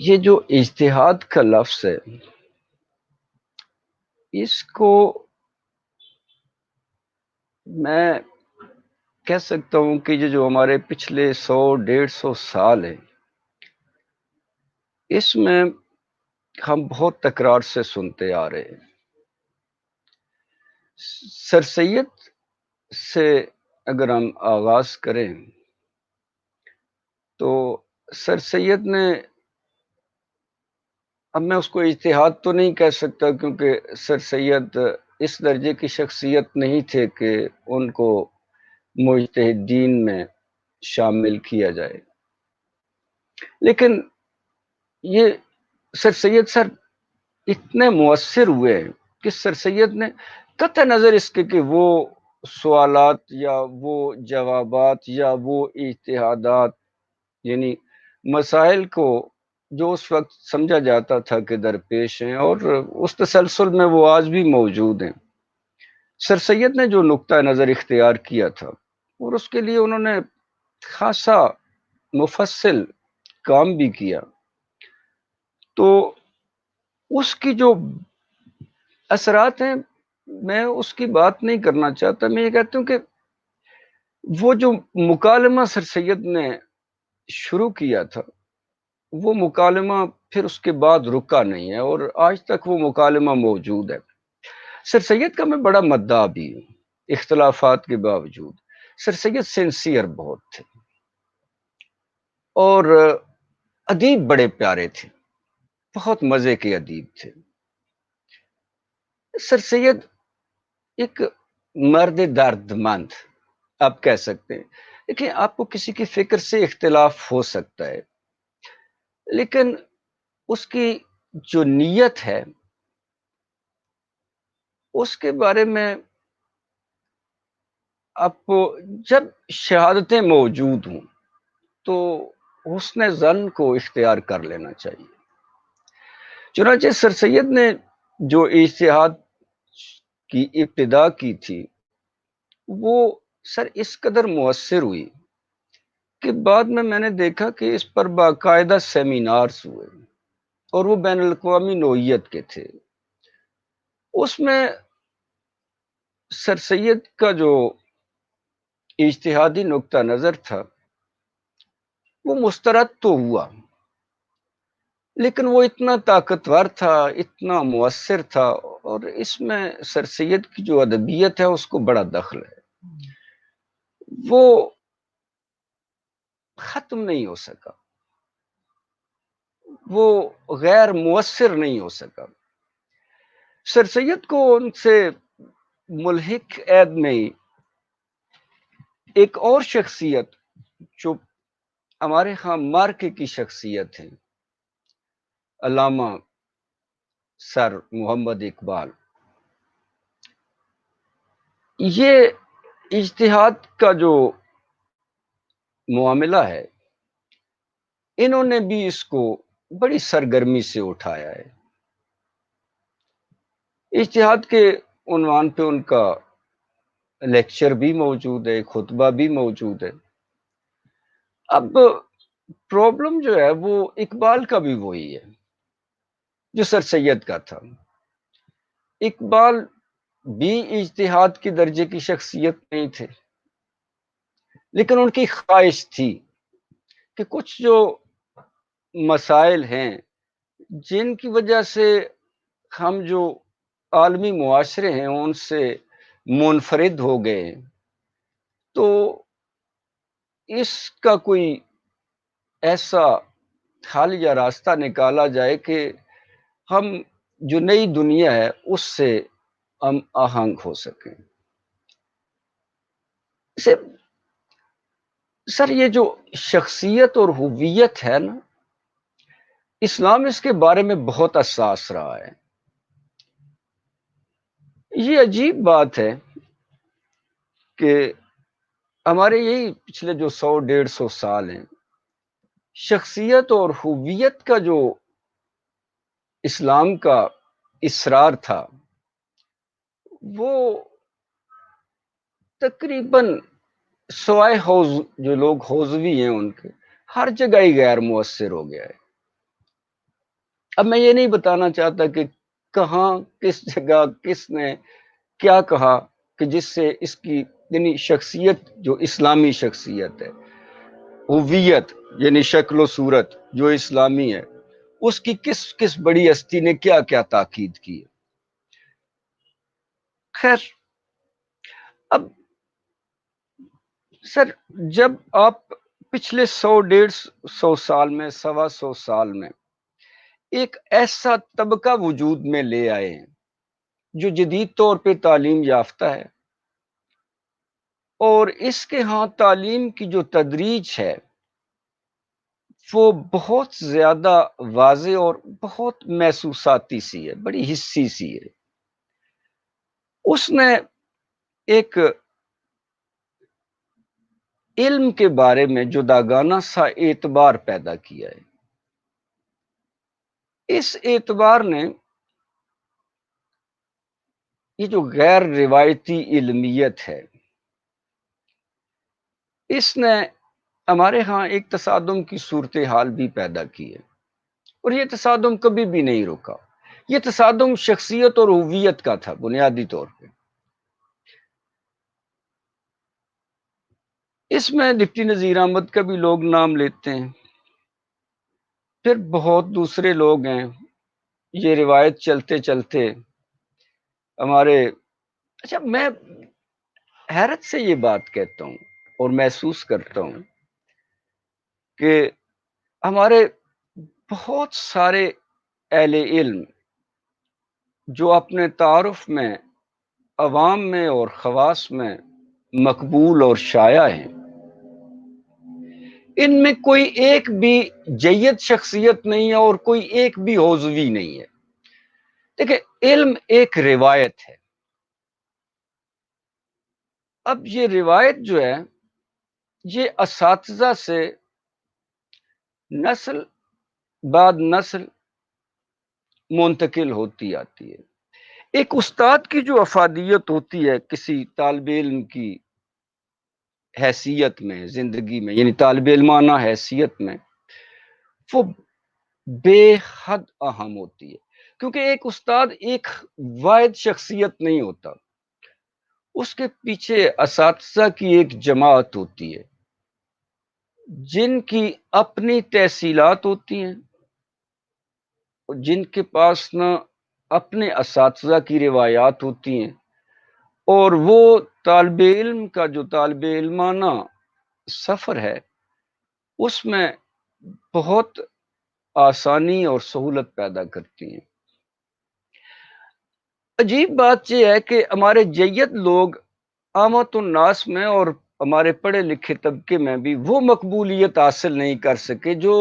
یہ جو اجتہاد کا لفظ ہے، اس کو میں کہہ سکتا ہوں کہ یہ جو ہمارے پچھلے 100 150 سال ہیں، اس میں ہم بہت تکرار سے سنتے آ رہے ہیں۔ سر سید سے اگر ہم آغاز کریں تو سر سید نے، اب میں اس کو اجتہاد تو نہیں کہہ سکتا کیونکہ سر سید اس درجے کی شخصیت نہیں تھے کہ ان کو مجتہدین میں شامل کیا جائے، لیکن یہ سر سید اتنے مؤثر ہوئے ہیں کہ سر سید نے قطع نظر اس کے کہ وہ سوالات یا وہ جوابات یا وہ اجتہادات، یعنی مسائل کو جو اس وقت سمجھا جاتا تھا کہ درپیش ہیں اور اس تسلسل میں وہ آج بھی موجود ہیں، سر سید نے جو نقطہ نظر اختیار کیا تھا اور اس کے لیے انہوں نے خاصا مفصل کام بھی کیا، تو اس کی جو اثرات ہیں میں اس کی بات نہیں کرنا چاہتا۔ میں یہ کہتا ہوں کہ وہ جو مکالمہ سر سید نے شروع کیا تھا، وہ مکالمہ پھر اس کے بعد رکا نہیں ہے اور آج تک وہ مکالمہ موجود ہے۔ سر سید کا میں بڑا مداح بھی ہوں، اختلافات کے باوجود سر سید سنسیئر بہت تھے اور ادیب بڑے پیارے تھے، بہت مزے کے ادیب تھے۔ سر سید ایک مرد درد مند آپ کہہ سکتے ہیں۔ دیکھیں، آپ کو کسی کی فکر سے اختلاف ہو سکتا ہے، لیکن اس کی جو نیت ہے اس کے بارے میں آپ کو، جب شہادتیں موجود ہوں تو حسن ظن کو اختیار کر لینا چاہیے۔ چنانچہ سر سید نے جو اجتہاد کی ابتدا کی تھی وہ سر اس قدر مؤثر ہوئی کہ بعد میں نے دیکھا کہ اس پر باقاعدہ سیمینارز ہوئے اور وہ بین الاقوامی نوعیت کے تھے۔ اس میں سر سید کا جو اجتہادی نقطہ نظر تھا وہ مسترد تو ہوا، لیکن وہ اتنا طاقتور تھا، اتنا مؤثر تھا، اور اس میں سر سید کی جو ادبیت ہے اس کو بڑا دخل ہے۔ وہ ختم نہیں ہو سکا، وہ غیر مؤثر نہیں ہو سکا۔ سر سید کو ان سے ملحق عید میں ایک اور شخصیت جو ہمارے ہاں مارکے کی شخصیت ہے، علامہ سر محمد اقبال، یہ اجتہاد کا جو معاملہ ہے انہوں نے بھی اس کو بڑی سرگرمی سے اٹھایا ہے۔ اجتہاد کے عنوان پہ ان کا لیکچر بھی موجود ہے، خطبہ بھی موجود ہے۔ اب پرابلم جو ہے وہ اقبال کا بھی وہی ہے جو سر سید کا تھا۔ اقبال بھی اجتہاد کی درجے کی شخصیت نہیں تھے، لیکن ان کی خواہش تھی کہ کچھ جو مسائل ہیں جن کی وجہ سے ہم جو عالمی معاشرے ہیں ان سے منفرد ہو گئے، تو اس کا کوئی ایسا حل یا راستہ نکالا جائے کہ ہم جو نئی دنیا ہے اس سے ہم آہنگ ہو سکیں۔ سر یہ جو شخصیت اور ہویت ہے نا، اسلام اس کے بارے میں بہت حساس رہا ہے۔ یہ عجیب بات ہے کہ ہمارے یہی پچھلے جو 100 150 سال ہیں، شخصیت اور ہویت کا جو اسلام کا اصرار تھا وہ تقریباً سوائے جو لوگ حوزوی ہیں ان کے ہر جگہ ہی غیر مؤثر ہو گیا ہے۔ اب میں یہ نہیں بتانا چاہتا کہ کہاں کس جگہ کس نے کیا کہا کہ جس سے اس کی یعنی شخصیت جو اسلامی شخصیت ہے، ہویت یعنی شکل و صورت جو اسلامی ہے، اس کی کس کس بڑی ہستی نے کیا کیا تاکید کی ہے۔ خیر، اب سر جب آپ پچھلے 100 150 سال میں 125 سال میں ایک ایسا طبقہ وجود میں لے آئے ہیں جو جدید طور پہ تعلیم یافتہ ہے، اور اس کے ہاں تعلیم کی جو تدریج ہے وہ بہت زیادہ واضح اور بہت محسوساتی سی ہے، بڑی حسی سی ہے، اس نے ایک علم کے بارے میں جداگانہ سا اعتبار پیدا کیا ہے۔ اس اعتبار نے یہ جو غیر روایتی علمیت ہے، اس نے ہمارے ہاں ایک تصادم کی صورتحال بھی پیدا کی ہے، اور یہ تصادم کبھی بھی نہیں رکا۔ یہ تصادم شخصیت اور ہویت کا تھا بنیادی طور پہ۔ اس میں ڈپٹی نذیر احمد کا بھی لوگ نام لیتے ہیں، پھر بہت دوسرے لوگ ہیں۔ یہ روایت چلتے چلتے ہمارے، اچھا میں حیرت سے یہ بات کہتا ہوں اور محسوس کرتا ہوں کہ ہمارے بہت سارے اہل علم جو اپنے تعارف میں عوام میں اور خواص میں مقبول اور شائع ہیں، ان میں کوئی ایک بھی جید شخصیت نہیں ہے اور کوئی ایک بھی حوزوی نہیں ہے۔ دیکھیں، علم ایک روایت ہے۔ اب یہ روایت جو ہے یہ اساتذہ سے نسل بعد نسل منتقل ہوتی آتی ہے۔ ایک استاد کی جو افادیت ہوتی ہے کسی طالب علم کی حیثیت میں، زندگی میں، یعنی طالب علمانہ حیثیت میں، وہ بے حد اہم ہوتی ہے، کیونکہ ایک استاد ایک واحد شخصیت نہیں ہوتا، اس کے پیچھے اساتذہ کی ایک جماعت ہوتی ہے جن کی اپنی تحصیلات ہوتی ہیں، جن کے پاس نہ اپنے اساتذہ کی روایات ہوتی ہیں، اور وہ طالب علم کا جو طالب علمانہ سفر ہے اس میں بہت آسانی اور سہولت پیدا کرتی ہیں۔ عجیب بات یہ ہے کہ ہمارے جید لوگ عامت الناس میں اور ہمارے پڑھے لکھے طبقے میں بھی وہ مقبولیت حاصل نہیں کر سکے جو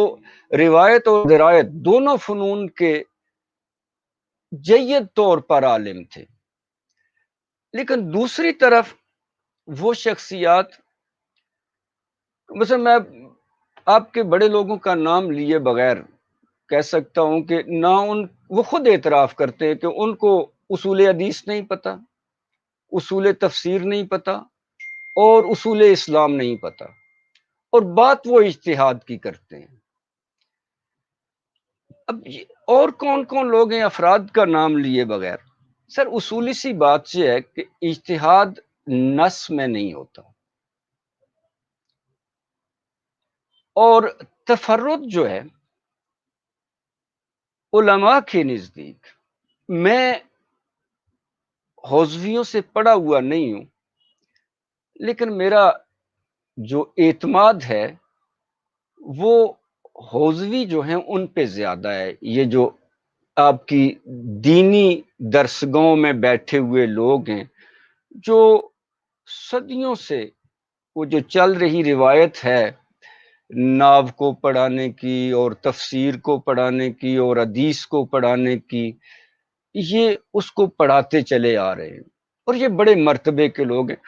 روایت اور درایت دونوں فنون کے جید طور پر عالم تھے۔ لیکن دوسری طرف وہ شخصیات، مثلا میں آپ کے بڑے لوگوں کا نام لیے بغیر کہہ سکتا ہوں کہ نہ وہ خود اعتراف کرتے ہیں کہ ان کو اصول حدیث نہیں پتا، اصول تفسیر نہیں پتا، اور اصول اسلام نہیں پتا، اور بات وہ اجتہاد کی کرتے ہیں۔ اب اور کون کون لوگ ہیں افراد کا نام لیے بغیر؟ سر اصولی سی بات یہ ہے کہ اجتہاد نص میں نہیں ہوتا، اور تفرد جو ہے علماء کے نزدیک، میں حوزویوں سے پڑھا ہوا نہیں ہوں لیکن میرا جو اعتماد ہے وہ حوزوی جو ہیں ان پہ زیادہ ہے۔ یہ جو آپ کی دینی درسگاہوں میں بیٹھے ہوئے لوگ ہیں جو صدیوں سے وہ جو چل رہی روایت ہے ناو کو پڑھانے کی اور تفسیر کو پڑھانے کی اور حدیث کو پڑھانے کی، یہ اس کو پڑھاتے چلے آ رہے ہیں، اور یہ بڑے مرتبے کے لوگ ہیں۔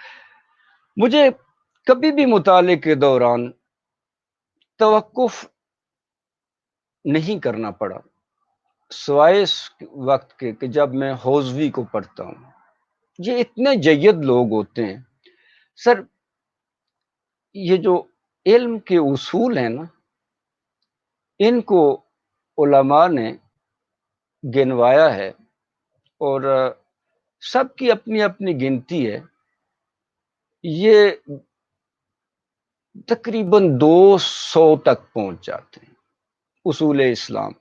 مجھے کبھی بھی مطالعے کے دوران توقف نہیں کرنا پڑا سوائے اس وقت کے کہ جب میں حوزوی کو پڑھتا ہوں۔ یہ اتنے جید لوگ ہوتے ہیں سر، یہ جو علم کے اصول ہیں نا، ان کو علماء نے گنوایا ہے اور سب کی اپنی اپنی گنتی ہے. یہ تقریباً 200 تک پہنچ جاتے ہیں اصول اسلام.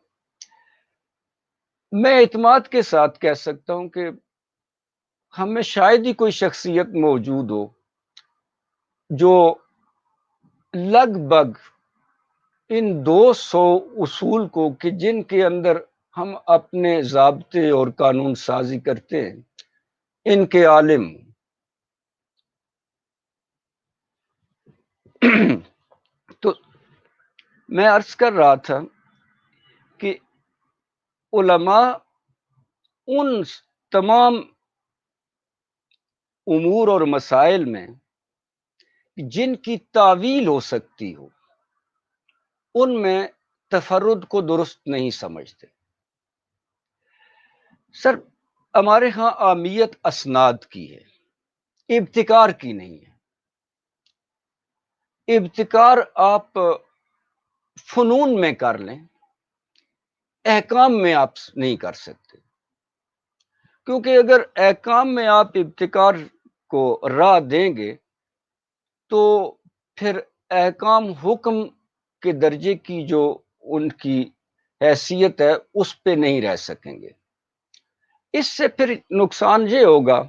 میں اعتماد کے ساتھ کہہ سکتا ہوں کہ ہمیں شاید ہی کوئی شخصیت موجود ہو جو لگ بھگ ان 200 اصول کو کہ جن کے اندر ہم اپنے ضابطے اور قانون سازی کرتے ہیں ان کے عالم. تو میں عرض کر رہا تھا کہ علماء ان تمام امور اور مسائل میں جن کی تعویل ہو سکتی ہو ان میں تفرد کو درست نہیں سمجھتے. سر ہمارے ہاں عامیت اسناد کی ہے، ابتکار کی نہیں ہے. ابتکار آپ فنون میں کر لیں، احکام میں آپ نہیں کر سکتے، کیونکہ اگر احکام میں آپ ابتکار کو راہ دیں گے تو پھر احکام حکم کے درجے کی جو ان کی حیثیت ہے اس پہ نہیں رہ سکیں گے. اس سے پھر نقصان یہ ہوگا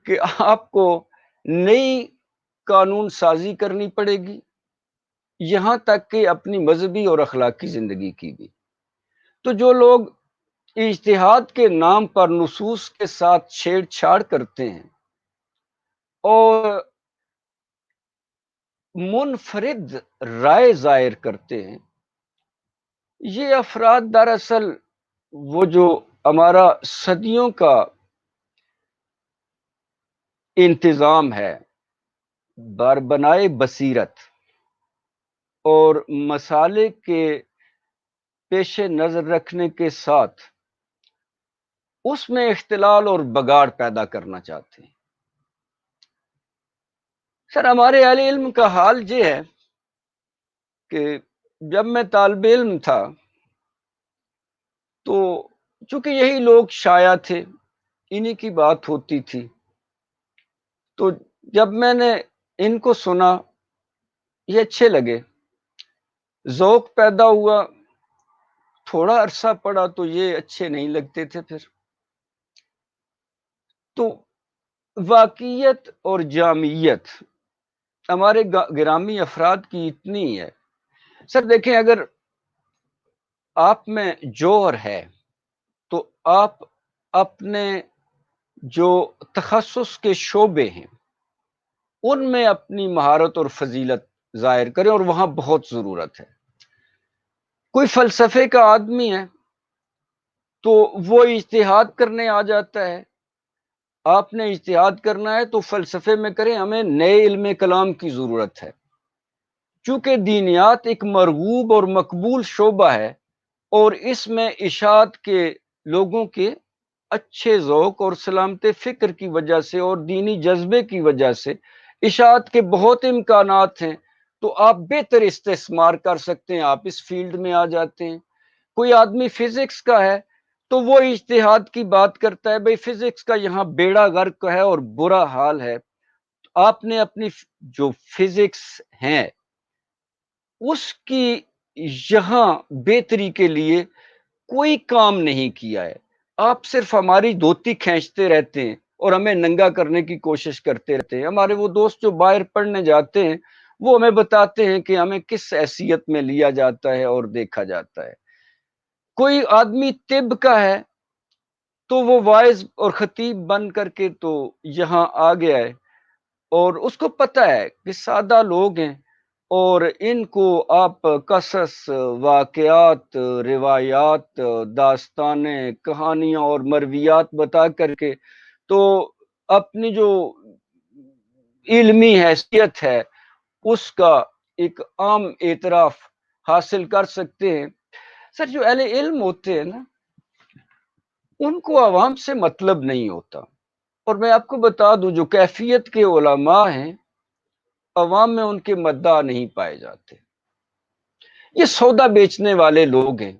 کہ آپ کو نئی قانون سازی کرنی پڑے گی، یہاں تک کہ اپنی مذہبی اور اخلاقی زندگی کی بھی. تو جو لوگ اجتہاد کے نام پر نصوص کے ساتھ چھیڑ چھاڑ کرتے ہیں اور منفرد رائے ظاہر کرتے ہیں، یہ افراد دراصل وہ جو ہمارا صدیوں کا انتظام ہے بر بنائے بصیرت اور مسالے کے پیش نظر رکھنے کے ساتھ اس میں اختلال اور بگاڑ پیدا کرنا چاہتے ہیں. سر ہمارے اہل علم کا حال یہ ہے کہ جب میں طالب علم تھا تو چونکہ یہی لوگ شایع تھے، انہی کی بات ہوتی تھی، تو جب میں نے ان کو سنا یہ اچھے لگے، ذوق پیدا ہوا، تھوڑا عرصہ پڑا تو یہ اچھے نہیں لگتے تھے. پھر تو واقعیت اور جامعیت ہمارے گرامی افراد کی اتنی ہے. سر دیکھیں، اگر آپ میں جوہر ہے تو آپ اپنے جو تخصص کے شعبے ہیں ان میں اپنی مہارت اور فضیلت ظاہر کریں، اور وہاں بہت ضرورت ہے. کوئی فلسفے کا آدمی ہے تو وہ اجتہاد کرنے آ جاتا ہے، آپ نے اجتہاد کرنا ہے تو فلسفے میں کریں، ہمیں نئے علم کلام کی ضرورت ہے. چونکہ دینیات ایک مرغوب اور مقبول شعبہ ہے اور اس میں اشاعت کے لوگوں کے اچھے ذوق اور سلامت فکر کی وجہ سے اور دینی جذبے کی وجہ سے اشاعت کے بہت امکانات ہیں، تو آپ بہتر استثمار کر سکتے ہیں، آپ اس فیلڈ میں آ جاتے ہیں. کوئی آدمی فزکس کا ہے تو وہ اجتہاد کی بات کرتا ہے، بھئی فزکس کا یہاں بیڑا غرق ہے اور برا حال ہے. آپ نے اپنی جو فزکس ہیں اس کی یہاں بہتری کے لیے کوئی کام نہیں کیا ہے، آپ صرف ہماری دھوتی کھینچتے رہتے ہیں اور ہمیں ننگا کرنے کی کوشش کرتے رہتے ہیں. ہمارے وہ دوست جو باہر پڑھنے جاتے ہیں وہ ہمیں بتاتے ہیں کہ ہمیں کس حیثیت میں لیا جاتا ہے اور دیکھا جاتا ہے. کوئی آدمی طب کا ہے تو وہ وائز اور خطیب بن کر کے تو یہاں آ گیا ہے، اور اس کو پتہ ہے کہ سادہ لوگ ہیں اور ان کو آپ قصص، واقعات، روایات، داستانیں، کہانیاں اور مرویات بتا کر کے تو اپنی جو علمی حیثیت ہے اس کا ایک عام اعتراف حاصل کر سکتے ہیں. سر جو اہل علم ہوتے ہیں نا ان کو عوام سے مطلب نہیں ہوتا، اور میں آپ کو بتا دوں جو کیفیت کے علماء ہیں عوام میں ان کے مداح نہیں پائے جاتے. یہ سودا بیچنے والے لوگ ہیں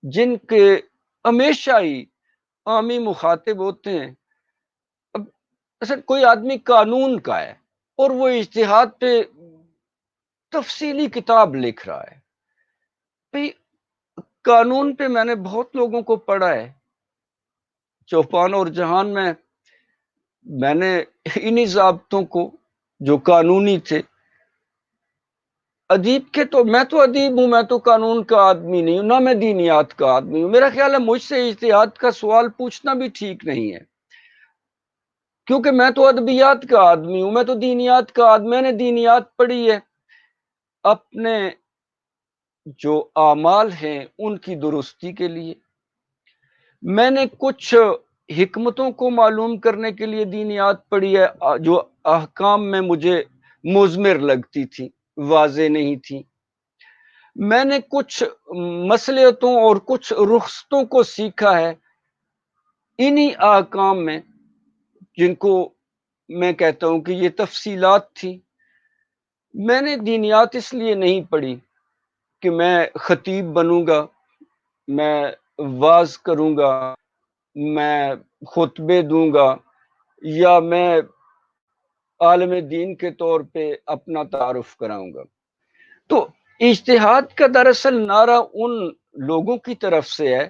جن کے ہمیشہ ہی عامی مخاطب ہوتے ہیں. اب اصل کوئی آدمی قانون کا ہے اور وہ اجتہاد پہ تفصیلی کتاب لکھ رہا ہے. بھئی قانون پہ میں نے بہت لوگوں کو پڑھا ہے. چوپان اور جہان میں نے انہی ضابطوں کو جو قانونی تھے، ادیب کے تو میں تو ادیب ہوں، میں تو قانون کا آدمی نہیں ہوں، نہ میں دینیات کا آدمی ہوں. میرا خیال ہے مجھ سے اجتہاد کا سوال پوچھنا بھی ٹھیک نہیں ہے، کیونکہ میں تو ادبیات کا آدمی ہوں، میں تو دینیات کا آدمی. میں نے دینیات پڑھی ہے. اپنے جو اعمال ہیں ان کی درستی کے لیے. میں نے کچھ حکمتوں کو معلوم کرنے کے لیے دینیات پڑھی ہے، جو احکام میں مجھے مضمر لگتی تھی، واضح نہیں تھی. میں نے کچھ مصلحتوں اور کچھ رخصتوں کو سیکھا ہے انہی احکام میں، جن کو میں کہتا ہوں کہ یہ تفصیلات تھی. میں نے دینیات اس لیے نہیں پڑھی کہ میں خطیب بنوں گا، میں واز کروں گا، میں خطبے دوں گا، یا میں عالم دین کے طور پہ اپنا تعارف کراؤں گا. تو اجتہاد کا دراصل نعرہ ان لوگوں کی طرف سے ہے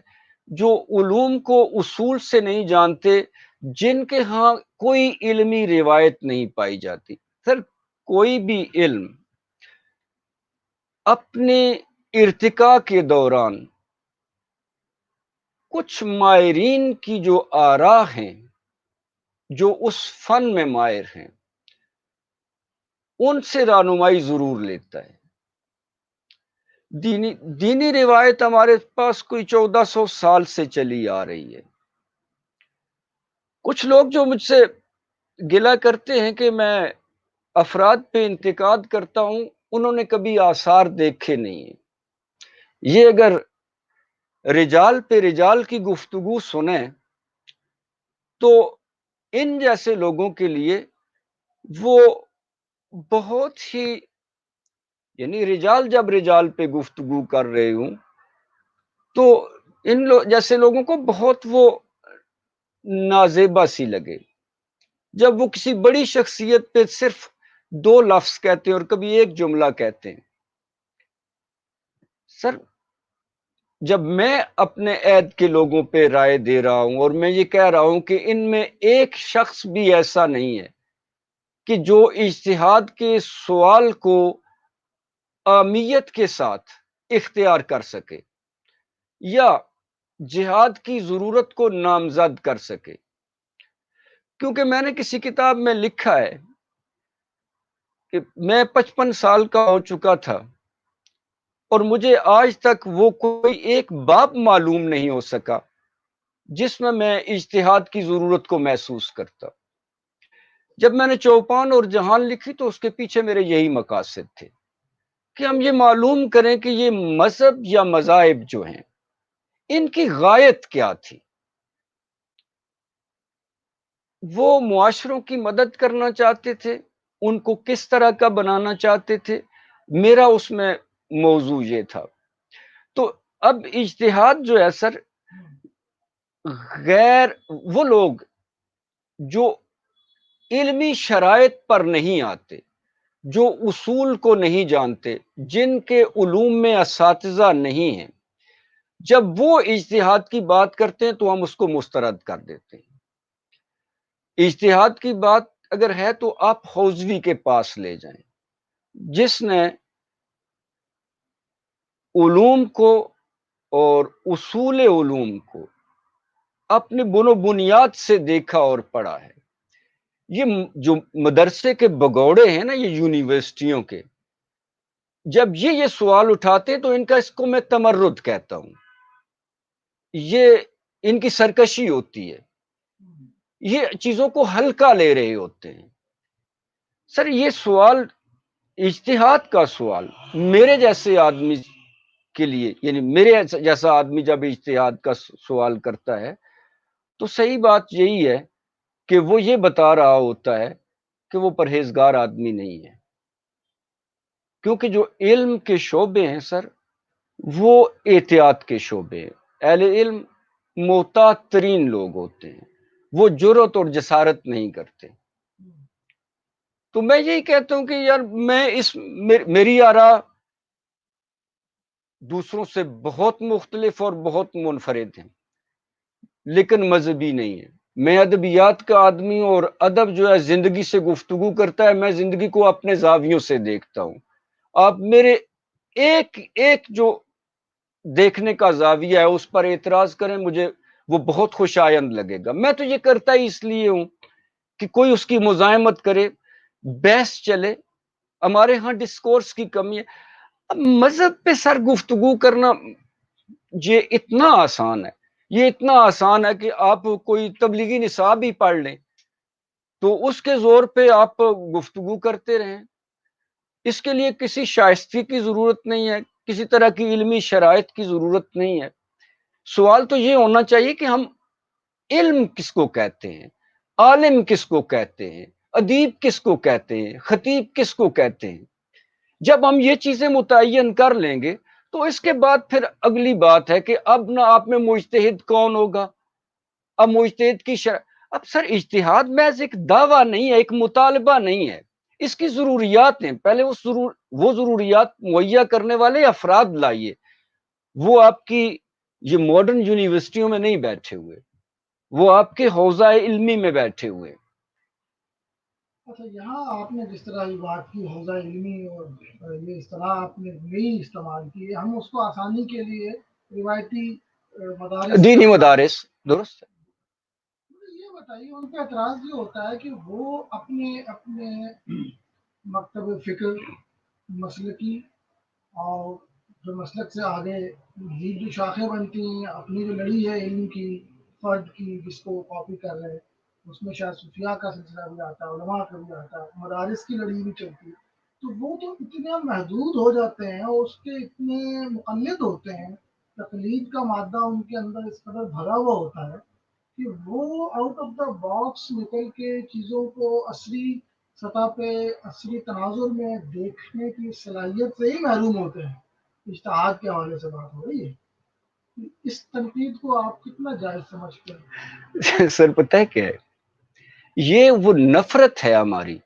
جو علوم کو اصول سے نہیں جانتے، جن کے ہاں کوئی علمی روایت نہیں پائی جاتی. سر کوئی بھی علم اپنے ارتقاء کے دوران کچھ ماہرین کی جو آراء ہیں، جو اس فن میں ماہر ہیں، ان سے رہنمائی ضرور لیتا ہے. دینی روایت ہمارے پاس کوئی 1400 سال سے چلی آ رہی ہے. کچھ لوگ جو مجھ سے گلہ کرتے ہیں کہ میں افراد پہ انتقاد کرتا ہوں، انہوں نے کبھی آثار دیکھے نہیں ہیں. یہ اگر رجال پہ رجال کی گفتگو سنیں تو ان جیسے لوگوں کے لیے وہ بہت ہی، یعنی رجال جب رجال پہ گفتگو کر رہے ہوں تو ان جیسے لوگوں کو بہت وہ نازیبا سی لگے. جب وہ کسی بڑی شخصیت پہ صرف 2 لفظ کہتے ہیں اور کبھی ایک جملہ کہتے ہیں. سر جب میں اپنے عہد کے لوگوں پہ رائے دے رہا ہوں اور میں یہ کہہ رہا ہوں کہ ان میں ایک شخص بھی ایسا نہیں ہے کہ جو اجتہاد کے سوال کو اہمیت کے ساتھ اختیار کر سکے یا جہاد کی ضرورت کو نامزد کر سکے، کیونکہ میں نے کسی کتاب میں لکھا ہے کہ میں 55 سال کا ہو چکا تھا اور مجھے آج تک وہ کوئی ایک باب معلوم نہیں ہو سکا جس میں اجتہاد کی ضرورت کو محسوس کرتا. جب میں نے چوپان اور جہان لکھی تو اس کے پیچھے میرے یہی مقاصد تھے کہ ہم یہ معلوم کریں کہ یہ مذہب یا مذاہب جو ہیں ان کی غایت کیا تھی. وہ معاشروں کی مدد کرنا چاہتے تھے، ان کو کس طرح کا بنانا چاہتے تھے. میرا اس میں موضوع یہ تھا. تو اب اجتہاد جو ہے سر، غیر وہ لوگ جو علمی شرائط پر نہیں آتے، جو اصول کو نہیں جانتے، جن کے علوم میں اساتذہ نہیں ہیں، جب وہ اجتہاد کی بات کرتے ہیں تو ہم اس کو مسترد کر دیتے ہیں. اجتہاد کی بات اگر ہے تو آپ حوزوی کے پاس لے جائیں، جس نے علوم کو اور اصول علوم کو اپنے بنو بنیاد سے دیکھا اور پڑھا ہے. یہ جو مدرسے کے بگوڑے ہیں نا، یہ یونیورسٹیوں کے، جب یہ سوال اٹھاتے تو ان کا، اس کو میں تمرد کہتا ہوں، یہ ان کی سرکشی ہوتی ہے، یہ چیزوں کو ہلکا لے رہے ہوتے ہیں. سر یہ سوال، اجتہاد کا سوال، میرے جیسے آدمی کے لیے، یعنی میرے جیسا آدمی جب اجتہاد کا سوال کرتا ہے تو صحیح بات یہی ہے کہ وہ یہ بتا رہا ہوتا ہے کہ وہ پرہیزگار آدمی نہیں ہے. کیونکہ جو علم کے شعبے ہیں سر، وہ احتیاط کے شعبے ہیں. اہل علم محتاط ترین لوگ ہوتے ہیں، وہ جرأت اور جسارت نہیں کرتے. تو میں یہی کہتا ہوں کہ یار میری آراء دوسروں سے بہت مختلف اور بہت منفرد ہیں، لیکن مذہبی نہیں ہے. میں ادبیات کا آدمی ہوں، اور ادب جو ہے زندگی سے گفتگو کرتا ہے. میں زندگی کو اپنے زاویوں سے دیکھتا ہوں. آپ میرے ایک ایک جو دیکھنے کا زاویہ ہے اس پر اعتراض کریں، مجھے وہ بہت خوش آئند لگے گا. میں تو یہ کرتا ہی اس لیے ہوں کہ کوئی اس کی مزاحمت کرے، بحث چلے. ہمارے ہاں ڈسکورس کی کمی ہے. اب مذہب پہ سر گفتگو کرنا یہ اتنا آسان ہے، یہ اتنا آسان ہے کہ آپ کوئی تبلیغی نصاب ہی پڑھ لیں تو اس کے زور پہ آپ گفتگو کرتے رہیں. اس کے لیے کسی شائستگی کی ضرورت نہیں ہے، کسی طرح کی علمی شرائط کی ضرورت نہیں ہے. سوال تو یہ ہونا چاہیے کہ ہم علم کس کو کہتے ہیں، عالم کس کو کہتے ہیں، ادیب کس کو کہتے ہیں، خطیب کس کو کہتے ہیں. جب ہم یہ چیزیں متعین کر لیں گے تو اس کے بعد پھر اگلی بات ہے کہ اب نہ آپ میں مجتہد کون ہوگا. اب مجتہد کی اب سر اجتہاد محض ایک دعویٰ نہیں ہے، ایک مطالبہ نہیں ہے. اس کی ضروریات ہیں. پہلے وہ ضروریات مہیا کرنے والے افراد لائیے. وہ آپ کی یہ ماڈرن یونیورسٹیوں میں نہیں بیٹھے ہوئے، وہ آپ کے حوزہ علمی میں بیٹھے ہوئے. اچھا، یہاں آپ نے جس طرح یہ بات کی حوزہ علمی اور یہ اصطلاح آپ نے نئی استعمال کی، ہم اس کو آسانی کے لیے روایتی مدارس دینی کا مدارس درست ہے. یہ بتائیے، ان کا اعتراض یہ ہوتا ہے کہ وہ اپنے اپنے مکتب فکر مسلکی اور جو مسلک سے آگے یہ جو شاخیں بنتی ہیں، اپنی جو لڑی ہے علم کی فرد کی جس کو کاپی کر رہے ہیں، اس میں شاید صوفیاء کا سلسلہ بھی آتا ہے، علماء کا بھی آتا ہے، مدارس کی لڑی بھی چلتی ہے. تو وہ تو اتنے محدود ہو جاتے ہیں اور اس کے اتنے مقلد ہوتے ہیں، تقلید کا مادہ ان کے اندر اس قدر بھرا ہوا ہوتا ہے کہ وہ آؤٹ آف دا باکس نکل کے چیزوں کو عصری سطح پہ عصری تناظر میں دیکھنے کی صلاحیت سے ہی محروم ہوتے ہیں. اجتہاد کے حوالے سے بات ہو رہی ہے. اس تنقید کو آپ کتنا جائز سمجھتے ہیں؟ سر پتہ ہے کیا ہے، یہ وہ نفرت ہے ہماری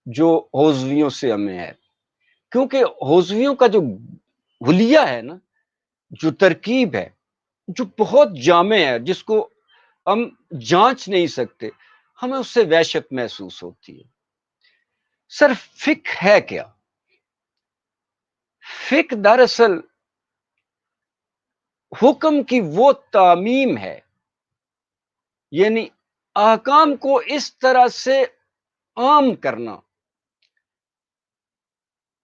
جو حوزویوں سے ہمیں ہے. کیونکہ حوزویوں کا جو حلیہ ہے نا، جو ترکیب ہے، جو بہت جامع ہے، جس کو ہم جانچ نہیں سکتے، ہمیں اس سے وحشت محسوس ہوتی ہے. سر فقہ ہے کیا؟ فقہ دراصل حکم کی وہ تعمیم ہے، یعنی احکام کو اس طرح سے عام کرنا،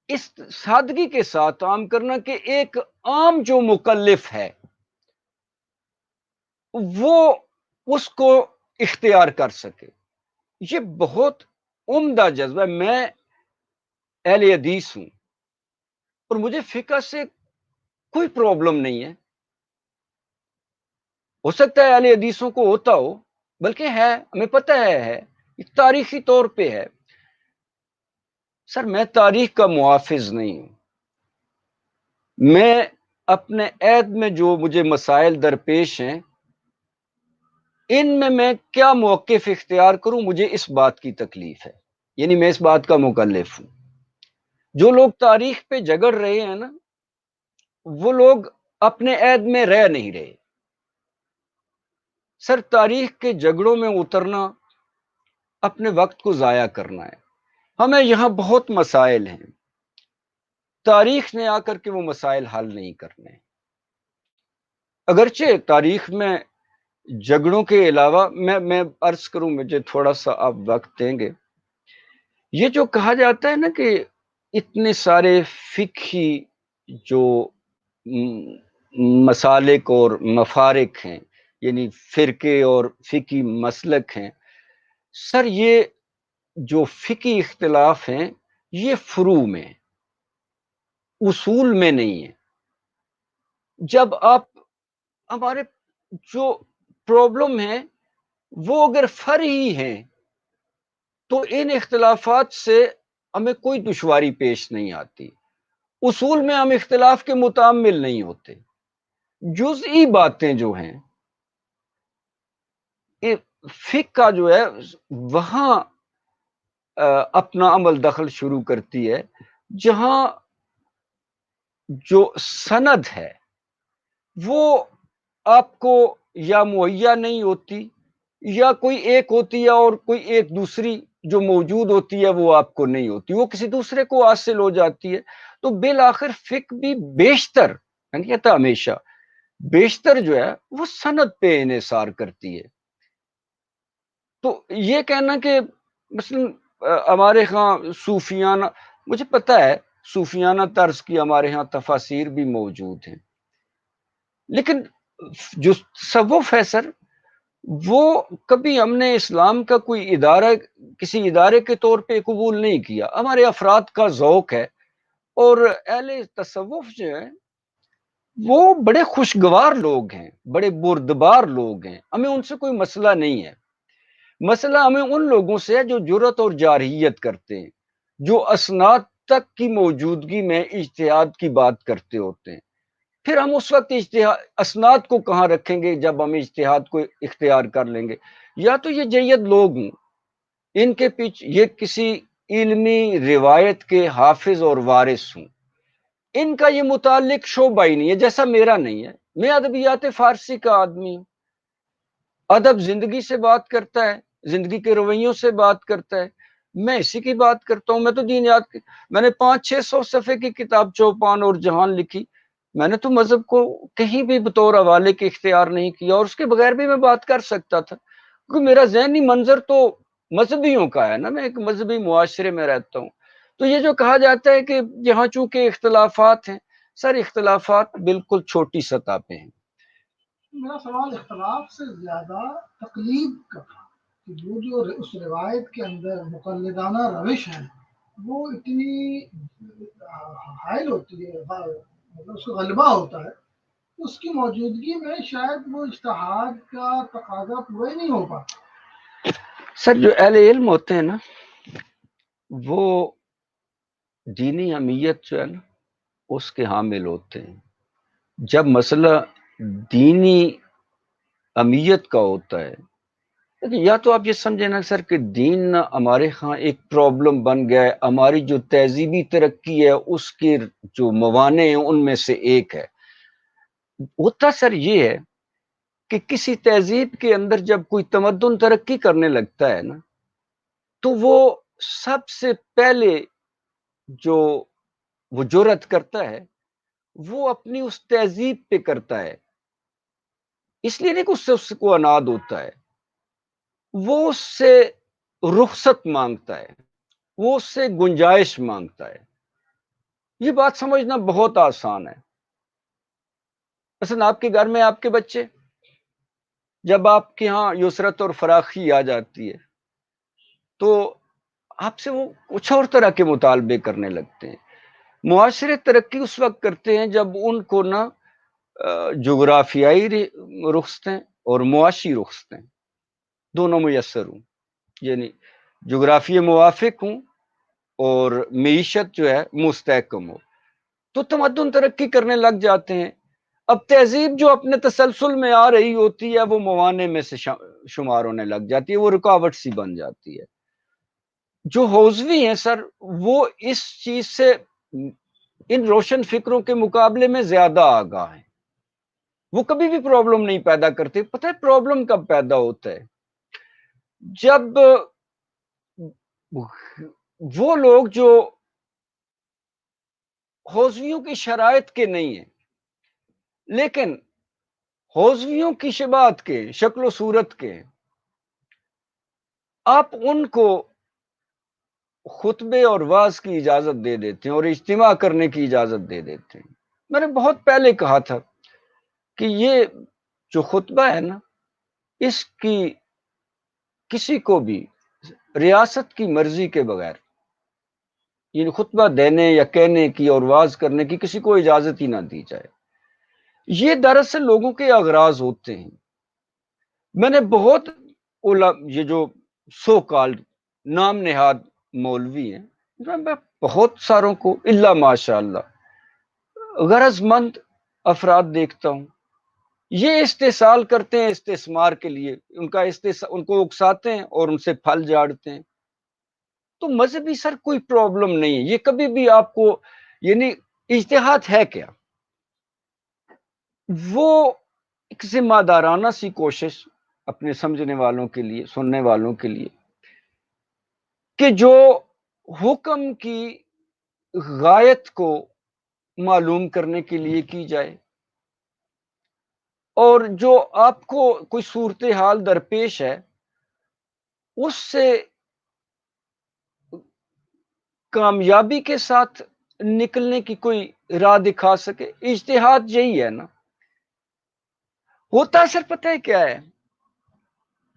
اس سادگی کے ساتھ عام کرنا کہ ایک عام جو مکلف ہے وہ اس کو اختیار کر سکے. یہ بہت عمدہ جذبہ ہے. میں اہل حدیث ہوں اور مجھے فقہ سے کوئی پرابلم نہیں ہے. ہو سکتا ہے اہل حدیثوں کو ہوتا ہو، بلکہ ہے، ہمیں پتہ ہے یہ تاریخی طور پہ ہے. سر میں تاریخ کا محافظ نہیں ہوں. میں اپنے عہد میں جو مجھے مسائل درپیش ہیں ان میں کیا موقف اختیار کروں، مجھے اس بات کی تکلیف ہے. یعنی میں اس بات کا مکلف ہوں. جو لوگ تاریخ پہ جگڑ رہے ہیں نا، وہ لوگ اپنے عہد میں رہ نہیں رہے. سر تاریخ کے جھگڑوں میں اترنا اپنے وقت کو ضائع کرنا ہے. ہمیں یہاں بہت مسائل ہیں، تاریخ نے آ کر کے وہ مسائل حل نہیں کرنے. اگرچہ تاریخ میں جھگڑوں کے علاوہ میں عرض کروں، مجھے تھوڑا سا آپ وقت دیں گے. یہ جو کہا جاتا ہے نا کہ اتنے سارے فقہی جو مسالک اور مفارق ہیں، یعنی فرقے اور فقہی مسلک ہیں. سر یہ جو فقہی اختلاف ہیں یہ فروع میں، اصول میں نہیں ہے. جب آپ ہمارے جو پرابلم ہیں وہ اگر فرعی ہیں تو ان اختلافات سے ہمیں کوئی دشواری پیش نہیں آتی. اصول میں ہم اختلاف کے متعامل نہیں ہوتے. جزئی باتیں جو ہیں فقہ جو ہے وہاں اپنا عمل دخل شروع کرتی ہے جہاں جو سند ہے وہ آپ کو یا مہیا نہیں ہوتی یا کوئی ایک ہوتی ہے اور کوئی ایک دوسری جو موجود ہوتی ہے وہ آپ کو نہیں ہوتی، وہ کسی دوسرے کو حاصل ہو جاتی ہے. تو بالآخر فقہ بھی بیشتر، میں نہیں کہتا ہمیشہ، بیشتر جو ہے وہ سند پہ انحصار کرتی ہے. تو یہ کہنا کہ مثلا ہمارے ہاں صوفیانہ، مجھے پتا ہے صوفیانہ طرز کی ہمارے ہاں تفاسیر بھی موجود ہیں، لیکن جو تصوف ہے سر، وہ کبھی ہم نے اسلام کا کوئی ادارہ کسی ادارے کے طور پہ قبول نہیں کیا. ہمارے افراد کا ذوق ہے، اور اہل تصوف جو ہے وہ بڑے خوشگوار لوگ ہیں، بڑے بردبار لوگ ہیں، ہمیں ان سے کوئی مسئلہ نہیں ہے. مسئلہ ہمیں ان لوگوں سے ہے جو جرات اور جارحیت کرتے ہیں، جو اسناد تک کی موجودگی میں اجتہاد کی بات کرتے ہوتے ہیں. پھر ہم اس وقت اسناد کو کہاں رکھیں گے جب ہم اجتہاد کو اختیار کر لیں گے؟ یا تو یہ جید لوگ ہوں، ان کے پیچھے یہ کسی علمی روایت کے حافظ اور وارث ہوں، ان کا یہ متعلق شعبہ ہی نہیں ہے جیسا میرا نہیں ہے. میں ادبیات فارسی کا آدمی ہوں، ادب زندگی سے بات کرتا ہے، زندگی کے رویوں سے بات کرتا ہے، میں اسی کی بات کرتا ہوں. میں تو دین یاد کی، میں نے 500-600 صفحے کی کتاب چوپان اور جہان لکھی. میں نے تو مذہب کو کہیں بھی بطور حوالے کے اختیار نہیں کیا، اور اس کے بغیر بھی میں بات کر سکتا تھا، کیونکہ میرا ذہنی منظر تو مذہبیوں کا ہے نا، میں ایک مذہبی معاشرے میں رہتا ہوں. تو یہ جو کہا جاتا ہے کہ یہاں چونکہ اختلافات ہیں، سر اختلافات بالکل چھوٹی سطح پہ ہیں. میرا سوال اختلاف سے زیادہ تقلید کا تھا کہ وہ جو اس روایت کے اندر مقلدانہ روش ہے وہ اتنی حائل ہوتی ہے، مطلب اس کو غلبہ ہوتا ہے، اس کی موجودگی میں شاید وہ اجتہاد کا تقاضا پورا ہی نہیں ہو پاتا. سر جو اہل علم ہوتے ہیں نا، وہ دینی اہمیت جو ہے نا اس کے حامل ہوتے ہیں. جب مسئلہ دینی اہمیت کا ہوتا ہے، یا تو آپ یہ سمجھیں نا سر کہ دین ہمارے ہاں ایک پرابلم بن گیا ہے، ہماری جو تہذیبی ترقی ہے اس کے جو موانع ہیں ان میں سے ایک ہے. ہوتا سر یہ ہے کہ کسی تہذیب کے اندر جب کوئی تمدن ترقی کرنے لگتا ہے نا، تو وہ سب سے پہلے جو وہ جرأت کرتا ہے وہ اپنی اس تہذیب پہ کرتا ہے. اس لیے نہیں کہ اس کو اناد ہوتا ہے، وہ اس سے رخصت مانگتا ہے، وہ اس سے گنجائش مانگتا ہے. یہ بات سمجھنا بہت آسان ہے. مثلا آپ کے گھر میں آپ کے بچے، جب آپ کے ہاں یسرت اور فراخی آ جاتی ہے تو آپ سے وہ کچھ اور طرح کے مطالبے کرنے لگتے ہیں. معاشرے ترقی اس وقت کرتے ہیں جب ان کو نا جغرافیائی رخصتیں اور معاشی رخصتیں دونوں میسر ہوں، یعنی جغرافیہ موافق ہوں اور معیشت جو ہے مستحکم ہو، تو تمدن ترقی کرنے لگ جاتے ہیں. اب تہذیب جو اپنے تسلسل میں آ رہی ہوتی ہے وہ موانع میں سے شمار ہونے لگ جاتی ہے، وہ رکاوٹ سی بن جاتی ہے. جو حوزوی ہیں سر، وہ اس چیز سے ان روشن فکروں کے مقابلے میں زیادہ آگاہ ہیں. وہ کبھی بھی پرابلم نہیں پیدا کرتے. پتہ ہے پرابلم کب پیدا ہوتا ہے؟ جب وہ لوگ جو حوزویوں کی شرائط کے نہیں ہیں لیکن حوزویوں کی شباہت کے، شکل و صورت کے، آپ ان کو خطبے اور وعظ کی اجازت دے دیتے ہیں اور اجتماع کرنے کی اجازت دے دیتے ہیں. میں نے بہت پہلے کہا تھا کہ یہ جو خطبہ ہے نا، اس کی کسی کو بھی ریاست کی مرضی کے بغیر یہ خطبہ دینے یا کہنے کی اور وعظ کرنے کی کسی کو اجازت ہی نہ دی جائے. یہ دراصل لوگوں کے اغراض ہوتے ہیں. میں نے بہت یہ جو سو کالڈ نام نہاد مولوی ہیں، میں بہت ساروں کو الا ماشاء اللہ غرض مند افراد دیکھتا ہوں یہ استحصال کرتے ہیں استثمار کے لیے، ان کو اکساتے ہیں اور ان سے پھل جاڑتے ہیں. تو مذہبی سر کوئی پرابلم نہیں ہے. یہ کبھی بھی آپ کو، یعنی اجتہاد ہے کیا؟ وہ ایک ذمہ دارانہ سی کوشش اپنے سمجھنے والوں کے لیے، سننے والوں کے لیے، کہ جو حکم کی غایت کو معلوم کرنے کے لیے کی جائے، اور جو آپ کو کوئی صورتحال درپیش ہے اس سے کامیابی کے ساتھ نکلنے کی کوئی راہ دکھا سکے. اجتہاد یہی ہے نا. ہوتا سر پتہ ہے کیا ہے؟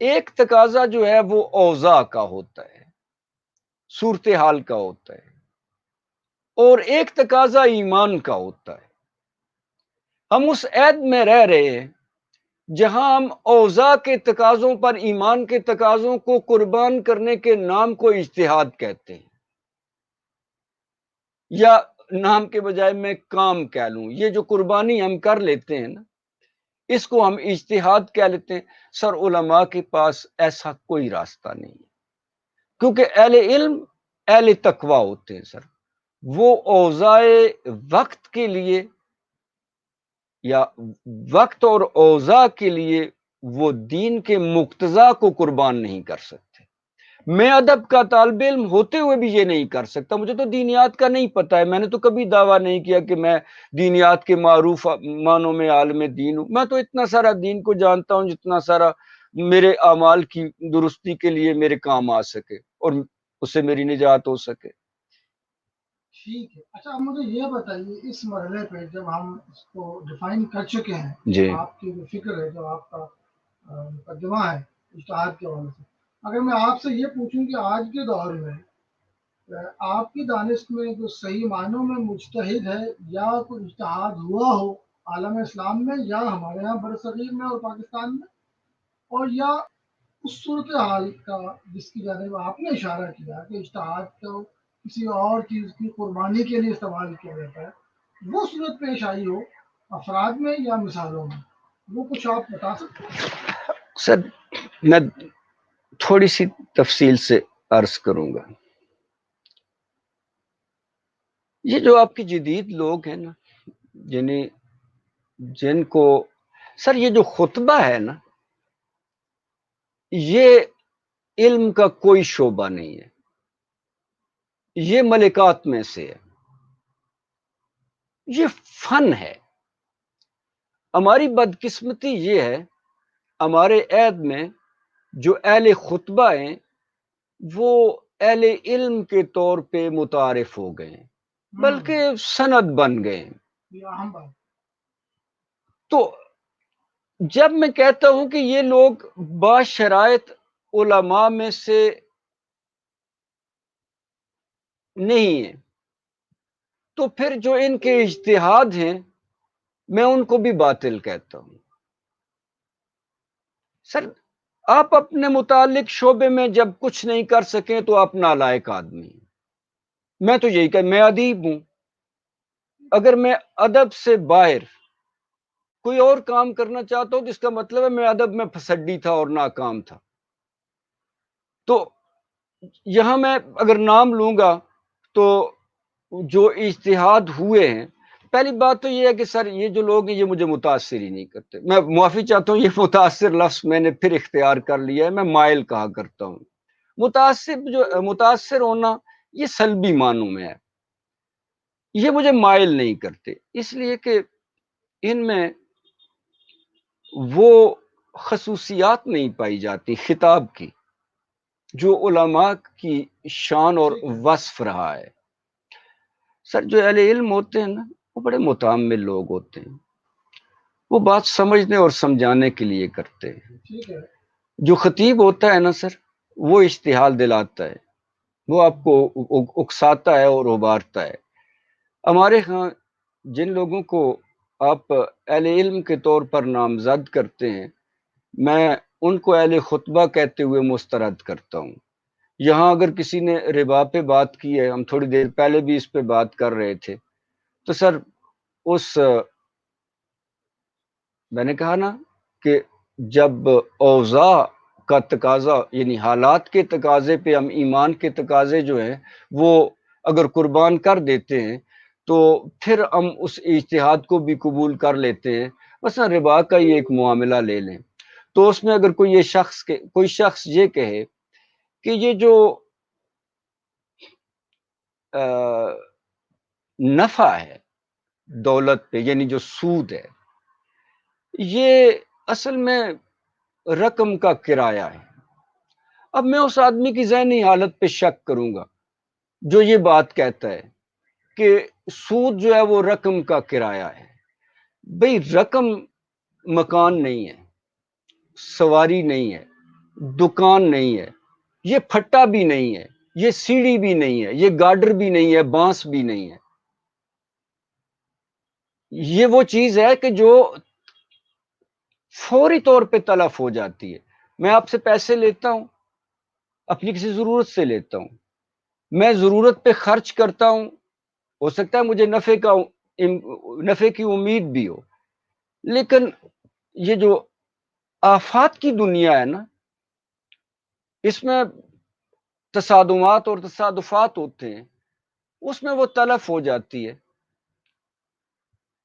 ایک تقاضا جو ہے وہ اوضاع کا ہوتا ہے، صورتحال کا ہوتا ہے، اور ایک تقاضا ایمان کا ہوتا ہے. ہم اس عہد میں رہ رہے ہیں جہاں ہم اوضاع کے تقاضوں پر ایمان کے تقاضوں کو قربان کرنے کے نام کو اجتہاد کہتے ہیں، یا نام کے بجائے میں کام کہہ لوں. یہ جو قربانی ہم کر لیتے ہیں نا، اس کو ہم اجتہاد کہہ لیتے ہیں. سر علماء کے پاس ایسا کوئی راستہ نہیں ہے، کیونکہ اہل علم اہل تقوی ہوتے ہیں سر. وہ اوضاع وقت کے لیے یا وقت اور اوضاع کے لیے وہ دین کے مقتضا کو قربان نہیں کر سکتے. میں ادب کا طالب علم ہوتے ہوئے بھی یہ نہیں کر سکتا. مجھے تو دینیات کا نہیں پتا ہے. میں نے تو کبھی دعویٰ نہیں کیا کہ میں دینیات کے معروف معنوں میں عالم دین ہوں. میں تو اتنا سارا دین کو جانتا ہوں جتنا سارا میرے اعمال کی درستی کے لیے میرے کام آ سکے اور اس سے میری نجات ہو سکے. ٹھیک ہے. اچھا آپ مجھے یہ بتائیے، اس مرحلے پہ جب ہم اس کو ڈیفائن کر چکے ہیں، جی آپ کی جو فکر ہے، جو آپ کا مقدمہ ہے اجتہاد کے حوالے سے، اگر میں آپ سے یہ پوچھوں کہ آج کے دور میں آپ کی دانش میں جو صحیح معنوں میں مجتہد ہے، یا کوئی اجتہاد ہوا ہو عالم اسلام میں یا ہمارے یہاں برصغیر میں اور پاکستان میں، اور یا اس صورتحال کا جس کی جانب آپ نے اشارہ کیا کہ اجتہاد کو کسی اور چیز کی قربانی کے لیے استعمال کیا جاتا ہے، وہ صورت پیش آئی ہو افراد میں یا مثالوں میں، وہ کچھ آپ بتا سکتے ہیں؟ سر، میں تھوڑی سی تفصیل سے عرض کروں گا. یہ جو آپ کے جدید لوگ ہیں نا، یعنی جن کو سر یہ جو خطبہ ہے نا، یہ علم کا کوئی شعبہ نہیں ہے. یہ ملکات میں سے ہے، یہ فن ہے. ہماری بدقسمتی یہ ہے، ہمارے عہد میں جو اہل خطبہ ہیں وہ اہل علم کے طور پہ متعارف ہو گئے ہیں، بلکہ سند بن گئے ہیں. یہ اہم بات. تو جب میں کہتا ہوں کہ یہ لوگ باشرائط علماء میں سے نہیں ہیں، تو پھر جو ان کے اجتہاد ہیں میں ان کو بھی باطل کہتا ہوں. سر، آپ اپنے متعلق شعبے میں جب کچھ نہیں کر سکیں تو آپ نالائق آدمی ہیں. میں تو یہی کہ میں ادیب ہوں. اگر میں ادب سے باہر کوئی اور کام کرنا چاہتا ہوں تو اس کا مطلب ہے میں ادب میں پھسڈی تھا اور ناکام تھا. تو یہاں میں اگر نام لوں گا تو جو اجتہاد ہوئے ہیں، پہلی بات تو یہ ہے کہ سر یہ جو لوگ ہیں یہ مجھے متاثر ہی نہیں کرتے. میں معافی چاہتا ہوں، یہ متاثر لفظ میں نے پھر اختیار کر لیا ہے. میں مائل کہا کرتا ہوں. متاثر ہونا یہ سلبی معنوں میں ہے. یہ مجھے مائل نہیں کرتے، اس لیے کہ ان میں وہ خصوصیات نہیں پائی جاتی خطاب کی جو علماء کی شان اور وصف رہا ہے. سر، جو اہل علم ہوتے ہیں نا وہ بڑے متعامل لوگ ہوتے ہیں. وہ بات سمجھنے اور سمجھانے کے لیے کرتے ہیں. ٹھیک ہے. جو خطیب ہوتا ہے نا سر، وہ اشتعال دلاتا ہے، وہ آپ کو اکساتا ہے اور ابھارتا ہے. ہمارے ہاں جن لوگوں کو آپ اہل علم کے طور پر نامزد کرتے ہیں، میں ان کو اہل خطبہ کہتے ہوئے مسترد کرتا ہوں. یہاں اگر کسی نے ربا پہ بات کی ہے، ہم تھوڑی دیر پہلے بھی اس پہ بات کر رہے تھے، تو سر اس میں نے کہا نا کہ جب اوضاع کا تقاضا یعنی حالات کے تقاضے پہ ہم ایمان کے تقاضے جو ہیں وہ اگر قربان کر دیتے ہیں تو پھر ہم اس اجتہاد کو بھی قبول کر لیتے ہیں. مثلا ربا کا ہی ایک معاملہ لے لیں تو اس میں اگر کوئی شخص یہ کہے کہ یہ جو نفع ہے دولت پہ یعنی جو سود ہے یہ اصل میں رقم کا کرایہ ہے. اب میں اس آدمی کی ذہنی حالت پہ شک کروں گا جو یہ بات کہتا ہے کہ سود جو ہے وہ رقم کا کرایہ ہے. بھئی رقم مکان نہیں ہے، سواری نہیں ہے، دکان نہیں ہے، یہ پھٹا بھی نہیں ہے، یہ سیڑھی بھی نہیں ہے، یہ گارڈر بھی نہیں ہے، بانس بھی نہیں ہے. یہ وہ چیز ہے کہ جو فوری طور پہ تلف ہو جاتی ہے. میں آپ سے پیسے لیتا ہوں، اپنی کسی ضرورت سے لیتا ہوں، میں ضرورت پہ خرچ کرتا ہوں، ہو سکتا ہے مجھے نفع کی امید بھی ہو، لیکن یہ جو آفات کی دنیا ہے نا اس میں تصادمات اور تصادفات ہوتے ہیں، اس میں وہ تلف ہو جاتی ہے.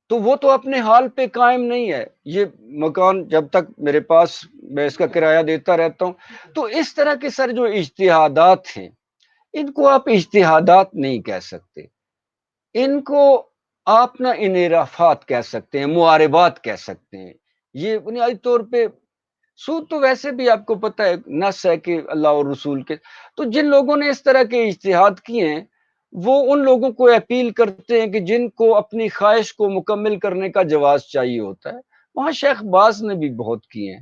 تو وہ تو اپنے حال پہ قائم نہیں ہے. یہ مکان جب تک میرے پاس میں اس کا کرایہ دیتا رہتا ہوں. تو اس طرح کے سر جو اجتہادات ہیں ان کو آپ اجتہادات نہیں کہہ سکتے، ان کو آپ نہ انحرافات کہہ سکتے ہیں، معاربات کہہ سکتے ہیں. یہ بنیادی طور پہ سود تو ویسے بھی آپ کو پتہ ہے نص ہے کہ اللہ اور رسول کے. تو جن لوگوں نے اس طرح کے اجتہاد کیے ہیں وہ ان لوگوں کو اپیل کرتے ہیں کہ جن کو اپنی خواہش کو مکمل کرنے کا جواز چاہیے ہوتا ہے. وہاں شیخ باز نے بھی بہت کیے ہیں.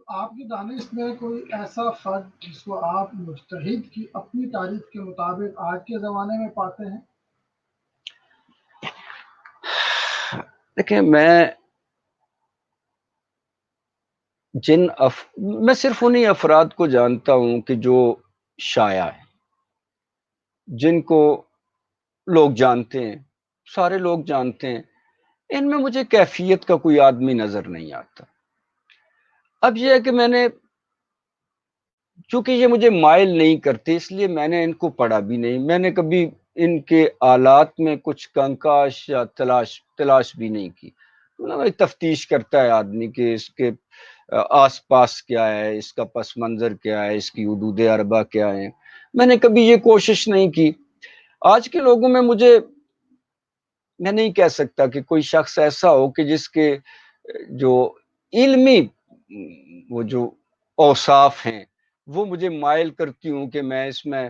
آپ کی دانش میں کوئی ایسا فرد جس کو آپ مجتہد کی اپنی تاریخ کے مطابق آج کے زمانے میں پاتے ہیں؟ دیکھیں میں میں صرف انہی افراد کو جانتا ہوں کہ جو شایع ہے، جن کو لوگ جانتے ہیں، سارے لوگ جانتے ہیں. ان میں مجھے کیفیت کا کوئی آدمی نظر نہیں آتا. اب یہ ہے کہ میں نے چونکہ یہ مجھے مائل نہیں کرتے اس لیے میں نے ان کو پڑھا بھی نہیں. میں نے کبھی ان کے آلات میں کچھ کنکاش یا تلاش بھی نہیں کی. تفتیش کرتا ہے آدمی کہ اس کے آس پاس کیا ہے، اس کا پس منظر کیا ہے، اس کی حدود اربع کیا ہے. میں نے کبھی یہ کوشش نہیں کی. آج کے لوگوں میں میں نہیں کہہ سکتا کہ کوئی شخص ایسا ہو کہ جس کے جو علمی وہ جو اوصاف ہیں وہ مجھے مائل کرتی ہوں کہ میں اس میں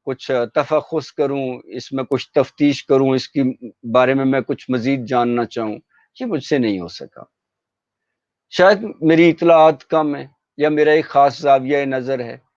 کچھ تفحص کروں، اس میں کچھ تفتیش کروں، اس کے بارے میں کچھ مزید جاننا چاہوں. یہ مجھ سے نہیں ہو سکا. شاید میری اطلاعات کم ہے یا میرا ایک خاص زاویہ نظر ہے